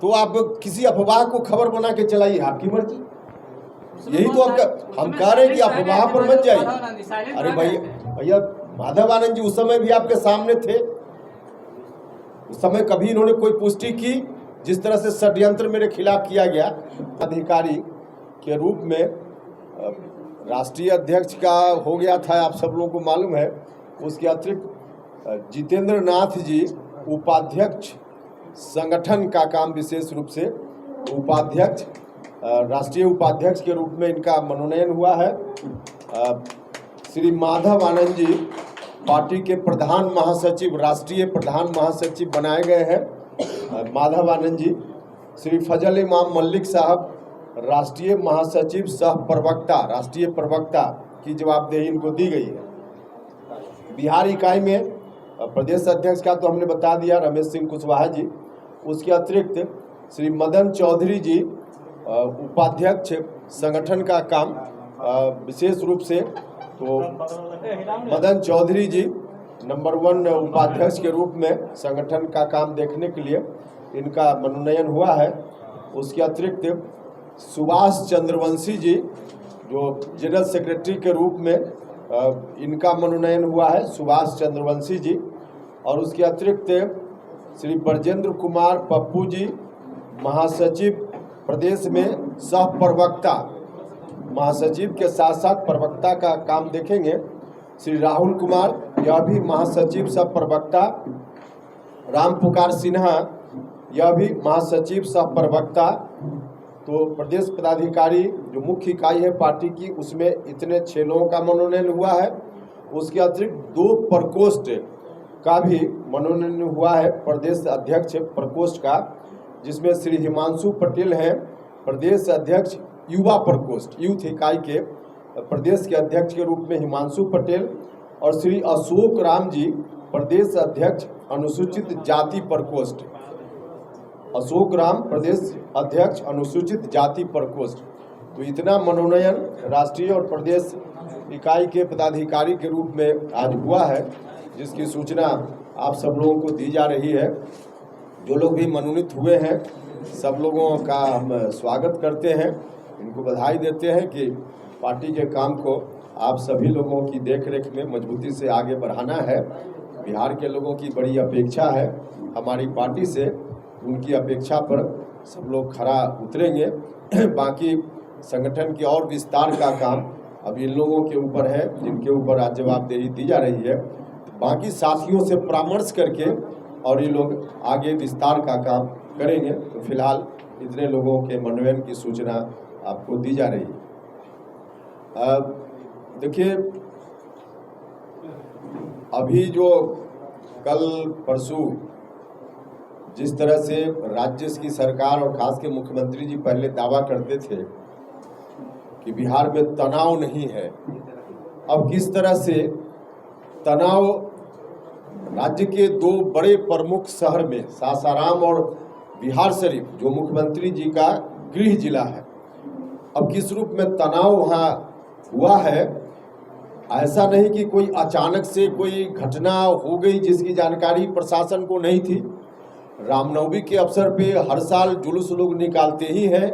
तो आप किसी अफवाह को खबर बना के चलाइए, आपकी मर्जी। यही तो आपका हम कह रहे हैं कि अफवाह पर मत जाइए। अरे भैया माधव आनंद जी उस समय भी आपके सामने थे, उस समय कभी इन्होंने कोई पुष्टि की? जिस तरह से षड्यंत्र मेरे खिलाफ किया गया, अधिकारी के रूप में राष्ट्रीय अध्यक्ष का हो गया था, आप सब लोगों को मालूम है। उसके अतिरिक्त जितेंद्र नाथ जी उपाध्यक्ष संगठन का काम, विशेष रूप से उपाध्यक्ष, राष्ट्रीय उपाध्यक्ष के रूप में इनका मनोनयन हुआ है। श्री माधव आनंद जी पार्टी के प्रधान महासचिव, राष्ट्रीय प्रधान महासचिव बनाए गए हैं माधव आनंद जी। श्री फजल इमाम मल्लिक साहब राष्ट्रीय महासचिव सह प्रवक्ता, राष्ट्रीय प्रवक्ता की जवाबदेही इनको दी गई है। बिहार इकाई में प्रदेश अध्यक्ष का तो हमने बता दिया, रमेश सिंह कुशवाहा जी। उसके अतिरिक्त श्री मदन चौधरी जी उपाध्यक्ष संगठन का काम, विशेष रूप से तो मदन चौधरी जी नंबर 1 उपाध्यक्ष के रूप में संगठन का काम देखने के लिए इनका मनोनयन हुआ है। उसके अतिरिक्त सुभाष चंद्रवंशी जी जो जनरल सेक्रेटरी के रूप में इनका मनोनयन हुआ है, सुभाष चंद्रवंशी जी। और उसके अतिरिक्त श्री ब्रजेंद्र कुमार पप्पू जी महासचिव प्रदेश में सह प्रवक्ता, महासचिव के साथ साथ प्रवक्ता का काम देखेंगे। श्री राहुल कुमार यह भी महासचिव सह प्रवक्ता, राम पुकार सिन्हा यह भी महासचिव सह प्रवक्ता। तो प्रदेश पदाधिकारी जो मुख्य इकाई है पार्टी की, उसमें इतने 6 लोगों का मनोनयन हुआ है। उसके अतिरिक्त 2 प्रकोष्ठ का भी मनोनयन हुआ है, प्रदेश अध्यक्ष प्रकोष्ठ का, जिसमें श्री हिमांशु पटेल हैं प्रदेश अध्यक्ष युवा प्रकोष्ठ, यूथ इकाई के प्रदेश के अध्यक्ष के रूप में हिमांशु पटेल, और श्री अशोक राम जी प्रदेश अध्यक्ष अनुसूचित जाति प्रकोष्ठ, अशोक राम प्रदेश अध्यक्ष अनुसूचित जाति प्रकोष्ठ। तो इतना मनोनयन राष्ट्रीय और प्रदेश इकाई के पदाधिकारी के रूप में आज हुआ है, जिसकी सूचना आप सब लोगों को दी जा रही है। जो लोग भी मनोनीत हुए हैं सब लोगों का हम स्वागत करते हैं, इनको बधाई देते हैं कि पार्टी के काम को आप सभी लोगों की देखरेख में मजबूती से आगे बढ़ाना है। बिहार के लोगों की बड़ी अपेक्षा है हमारी पार्टी से, उनकी अपेक्षा पर सब लोग खरा उतरेंगे। बाकी संगठन के और विस्तार का काम अब इन लोगों के ऊपर है, जिनके ऊपर आज जवाबदेही दी जा रही है। बाकी साथियों से परामर्श करके और ये लोग आगे विस्तार का काम करेंगे। तो फिलहाल इतने लोगों के मनोनयन की सूचना आपको दी जा रही है। देखिए, अभी जो कल परसों जिस तरह से राज्य की सरकार और खास के मुख्यमंत्री जी पहले दावा करते थे कि बिहार में तनाव नहीं है, अब किस तरह से तनाव राज्य के 2 बड़े प्रमुख शहर में, सासाराम और बिहार शरीफ जो मुख्यमंत्री जी का गृह जिला है, अब किस रूप में तनाव वहाँ हुआ है। ऐसा नहीं कि कोई अचानक से कोई घटना हो गई जिसकी जानकारी प्रशासन को नहीं थी। रामनवमी के अवसर पे हर साल जुलूस लोग निकालते ही हैं,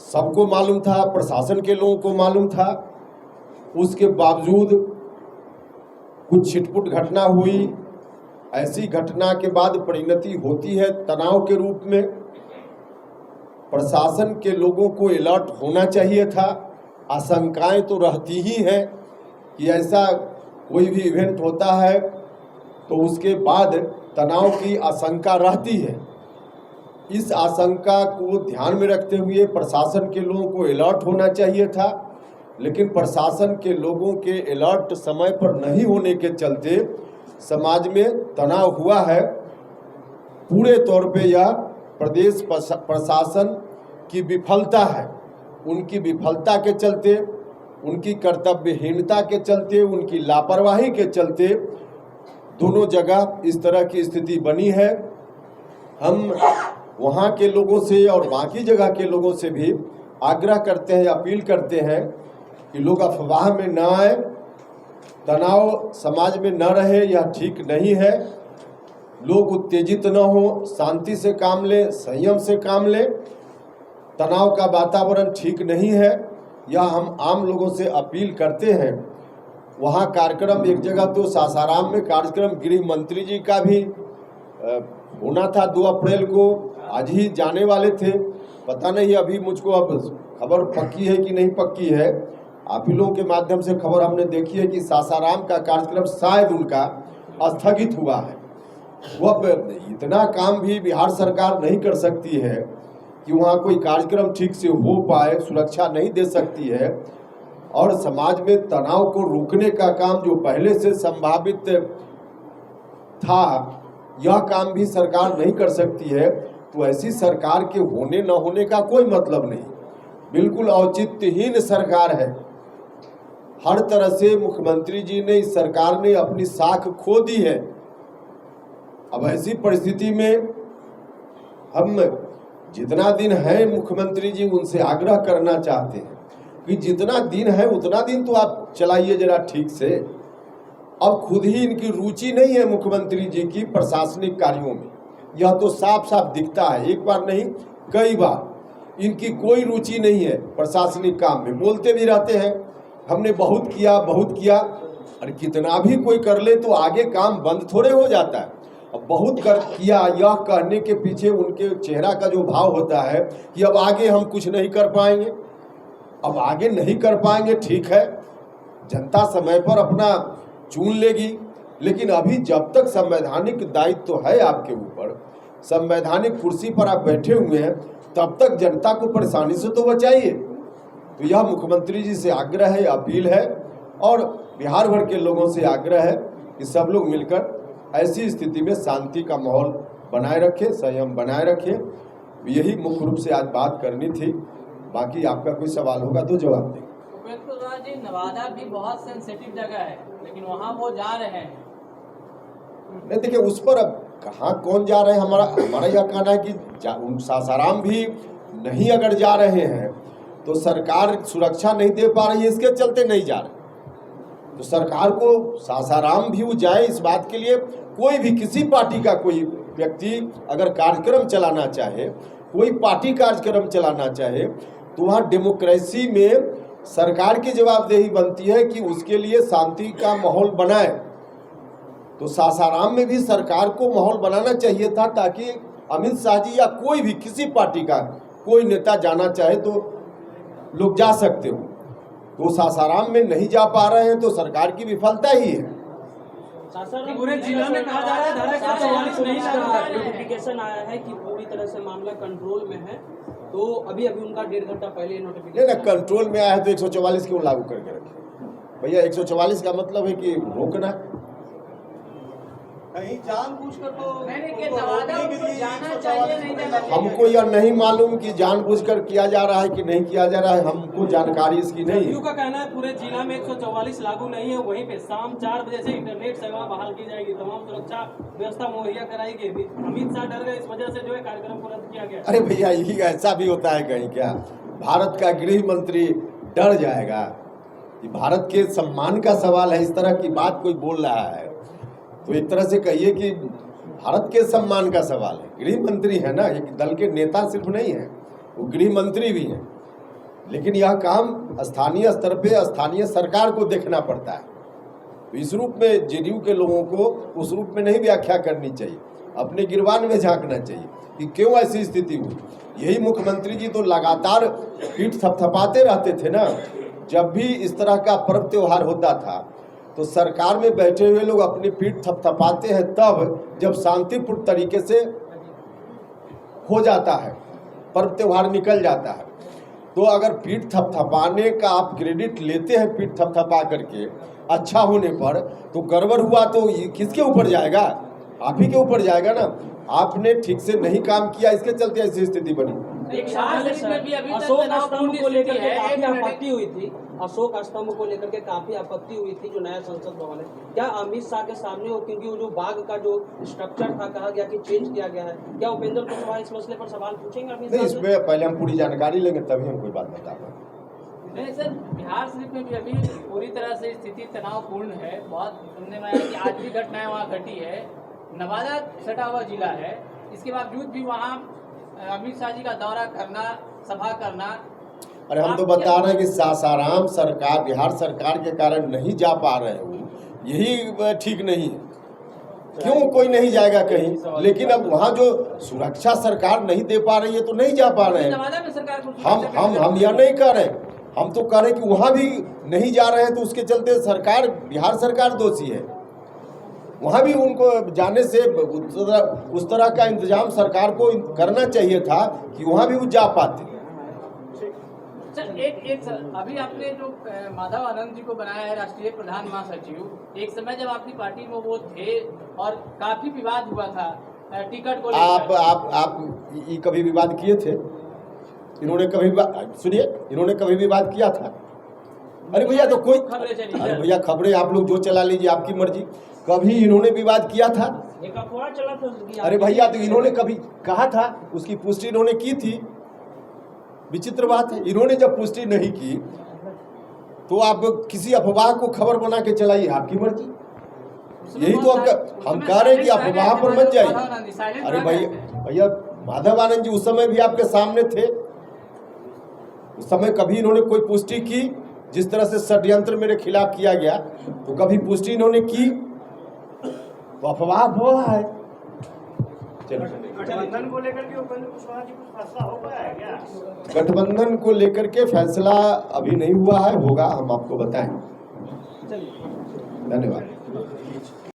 सबको मालूम था, प्रशासन के लोगों को मालूम था। उसके बावजूद कुछ छिटपुट घटना हुई, ऐसी घटना के बाद परिणति होती है तनाव के रूप में। प्रशासन के लोगों को अलर्ट होना चाहिए था। आशंकाएं तो रहती ही हैं कि ऐसा कोई भी इवेंट होता है तो उसके बाद तनाव की आशंका रहती है। इस आशंका को ध्यान में रखते हुए प्रशासन के लोगों को अलर्ट होना चाहिए था, लेकिन प्रशासन के लोगों के अलर्ट समय पर नहीं होने के चलते समाज में तनाव हुआ है। पूरे तौर पे यह प्रदेश प्रशासन की विफलता है। उनकी विफलता के चलते, उनकी कर्तव्यहीनता के चलते, उनकी लापरवाही के चलते दोनों जगह इस तरह की स्थिति बनी है। हम वहाँ के लोगों से और बाकी जगह के लोगों से भी आग्रह करते हैं, अपील करते हैं कि लोग अफवाह में न आए, तनाव समाज में न रहे, यह ठीक नहीं है। लोग उत्तेजित न हो, शांति से काम ले, संयम से काम ले। तनाव का वातावरण ठीक नहीं है, यह हम आम लोगों से अपील करते हैं। वहाँ कार्यक्रम एक जगह तो सासाराम में कार्यक्रम गृह मंत्री जी का भी होना था 2 अप्रैल को, आज ही जाने वाले थे। पता नहीं अभी मुझको अब खबर पक्की है कि नहीं पक्की है। आप ही लोगों के माध्यम से खबर हमने देखी है कि सासाराम का कार्यक्रम शायद उनका स्थगित हुआ है। वह इतना काम भी बिहार सरकार नहीं कर सकती है कि वहाँ कोई कार्यक्रम ठीक से हो पाए, सुरक्षा नहीं दे सकती है, और समाज में तनाव को रोकने का काम जो पहले से संभावित था, यह काम भी सरकार नहीं कर सकती है। तो ऐसी सरकार के होने न होने का कोई मतलब नहीं, बिल्कुल औचित्यहीन सरकार है। हर तरह से मुख्यमंत्री जी ने, इस सरकार ने अपनी साख खो दी है। अब ऐसी परिस्थिति में हम जितना दिन है मुख्यमंत्री जी उनसे आग्रह करना चाहते हैं कि जितना दिन है उतना दिन तो आप चलाइए जरा ठीक से। अब खुद ही इनकी रुचि नहीं है मुख्यमंत्री जी की प्रशासनिक कार्यों में, यह तो साफ साफ दिखता है। एक बार नहीं कई बार इनकी कोई रुचि नहीं है प्रशासनिक काम में। बोलते भी रहते हैं हमने बहुत किया बहुत किया, और कितना भी कोई कर ले तो आगे काम बंद थोड़े हो जाता है। अब बहुत कर किया यह कहने के पीछे उनके चेहरा का जो भाव होता है कि अब आगे हम कुछ नहीं कर पाएंगे। अब आगे नहीं कर पाएंगे, ठीक है, जनता समय पर अपना चुन लेगी, लेकिन अभी जब तक संवैधानिक दायित्व तो है आपके ऊपर, संवैधानिक कुर्सी पर आप बैठे हुए हैं, तब तक जनता को परेशानी से तो बचाइए। तो यह मुख्यमंत्री जी से आग्रह है, अपील है, और बिहार भर के लोगों से आग्रह है कि सब लोग मिलकर ऐसी स्थिति में शांति का माहौल बनाए रखें, संयम बनाए रखें। यही मुख्य रूप से आज बात करनी थी। बाकी आपका कोई सवाल होगा तो जवाब दें। उपेंद्र जी, नवादा भी बहुत सेंसिटिव जगह है, लेकिन वहाँ वो जा रहे हैं। नहीं देखिए, उस पर अब कहाँ कौन जा रहे हैं, हमारा यह कहना है कि सासाराम भी नहीं अगर जा रहे हैं तो सरकार सुरक्षा नहीं दे पा रही है, इसके चलते नहीं जा रहे। तो सरकार को सासाराम भी वो जाए, इस बात के लिए कोई भी किसी पार्टी का कोई व्यक्ति अगर कार्यक्रम चलाना चाहे, कोई पार्टी कार्यक्रम चलाना चाहे, तो वहाँ डेमोक्रेसी में सरकार की जवाबदेही बनती है कि उसके लिए शांति का माहौल बनाए। तो सासाराम में भी सरकार को माहौल बनाना चाहिए था, ताकि अमित शाह जी या कोई भी किसी पार्टी का कोई नेता जाना चाहे तो लोग जा सकते हो। तो सासाराम में नहीं जा पा रहे हैं तो सरकार की विफलता ही है। पूरे जिला में कहा जा रहा है धारा 144 नहीं का नोटिफिकेशन आया है कि पूरी तरह से मामला कंट्रोल में है, तो अभी उनका 1.5 घंटा पहले नोटिफिकेशन नहीं, कंट्रोल में आया है तो 144 क्यों लागू करके रखे भैया? 144 का मतलब है कि रोकना, कहीं जानबूझकर तो हमको यह नहीं मालूम कि जानबूझकर किया जा रहा है कि नहीं किया जा रहा है, हमको जानकारी इसकी नहीं है। का कहना है पूरे जिला में 144 लागू नहीं है, वहीं पे शाम 4 बजे से इंटरनेट सेवा बहाल की जाएगी, तमाम सुरक्षा व्यवस्था मुहैया कराएगी। अमित शाह डर गए, इस वजह से जो है कार्यक्रम को रद्द किया गया। अरे भैया, यही ऐसा भी होता है कहीं क्या? भारत का गृह मंत्री डर जाएगा? कि भारत के सम्मान का सवाल है, इस तरह की बात कोई बोल रहा है तो एक तरह से कहिए कि भारत के सम्मान का सवाल है। गृह मंत्री है ना, एक दल के नेता सिर्फ नहीं है, वो गृह मंत्री भी हैं। लेकिन यह काम स्थानीय स्तर पे स्थानीय सरकार को देखना पड़ता है। तो इस रूप में जेडीयू के लोगों को उस रूप में नहीं व्याख्या करनी चाहिए, अपने गिरबान में झांकना चाहिए कि क्यों ऐसी स्थिति हुई। यही मुख्यमंत्री जी तो लगातार पीठ थपथपाते रहते थे ना, जब भी इस तरह का पर्व त्योहार होता था तो सरकार में बैठे हुए लोग अपनी पीठ थपथपाते हैं तब जब शांतिपूर्ण तरीके से हो जाता है, पर्व त्योहार निकल जाता है। तो अगर पीठ थपथपाने का आप क्रेडिट लेते हैं पीठ थपथपा करके अच्छा होने पर, तो गड़बड़ हुआ तो किसके ऊपर जाएगा? आप ही के ऊपर जाएगा ना। आपने ठीक से नहीं काम किया, इसके चलते ऐसी स्थिति बनी। अशोक स्तंभ को लेकर के काफी आपत्ति हुई थी, अशोक स्तंभ को लेकर के काफी आपत्ति हुई थी, जो नया संसद भवन है, क्या अमित शाह के सामने हो? क्योंकि वो जो बाघ का जो स्ट्रक्चर था, कहा गया कि चेंज किया गया है, क्या उपेंद्र कुशवाहा इस मसले पर सवाल पूछेंगे अमित शाह? इसमें पहले हम पूरी जानकारी लेंगे तभी हम कोई बात बता पाएंगे। नहीं सर, बिहार शरीफ में भी अभी पूरी तरह से स्थिति तनावपूर्ण है। बहुत सुनने में आया कि आज भी घटनाएं वहाँ घटी है। नवादा सटा हुआ जिला है, इसके बावजूद भी वहाँ अमित शाह जी का दौरा करना, सभा करना। अरे हम तो बता रहे हैं कि सासाराम सरकार, बिहार सरकार के कारण नहीं जा पा रहे हो, यही ठीक नहीं है। क्यों कोई नहीं जाएगा कहीं, लेकिन अब वहाँ जो सुरक्षा सरकार नहीं दे पा रही है तो नहीं जा पा रहे हैं। नवादा में सरकार को हम यह नहीं कह रहे, हम तो कह रहे कि वहाँ भी नहीं जा रहे हैं तो उसके चलते सरकार, बिहार सरकार दोषी है। वहाँ भी उनको जाने से उस तरह का इंतजाम सरकार को करना चाहिए था कि वहाँ भी वो जा पाते। सर एक अभी आपने जो माधव आनंद जी को बनाया है राष्ट्रीय प्रधान महासचिव, एक समय जब आपकी पार्टी में वो थे और काफी विवाद हुआ था टिकट को लेकर। आप ये कभी विवाद किए थे? इन्होंने कभी सुनिए, इन्होंने कभी विवाद किया था? अरे भैया तो कोई, अरे भैया खबरें आप लोग जो चला लीजिए, आपकी मर्जी। कभी इन्होंने विवाद किया था? एक अफवाह चला था। अरे भैया तो इन्होंने कभी कहा था, उसकी पुष्टि इन्होंने की थी। विचित्र बात है, इन्होंने जब पुष्टि नहीं की तो आप किसी अफवाह को खबर बना के चलाइए, आपकी मर्जी। यही तो आपका, हम कह रहे हैं कि अफवाह पर मत जाइए। अरे भैया माधव आनंद जी उस समय भी आपके सामने थे, उस समय कभी इन्होंने कोई पुष्टि की? जिस तरह से षड्यंत्र मेरे खिलाफ किया गया तो कभी पुष्टि इन्होंने की? तो अफवाह है। गठबंधन को लेकर के उपेंद्र कुशवाहा जी कुछ फैसला हो पाया है क्या? गठबंधन को लेकर के फैसला अभी नहीं हुआ है, होगा, हम आपको बताएं। धन्यवाद।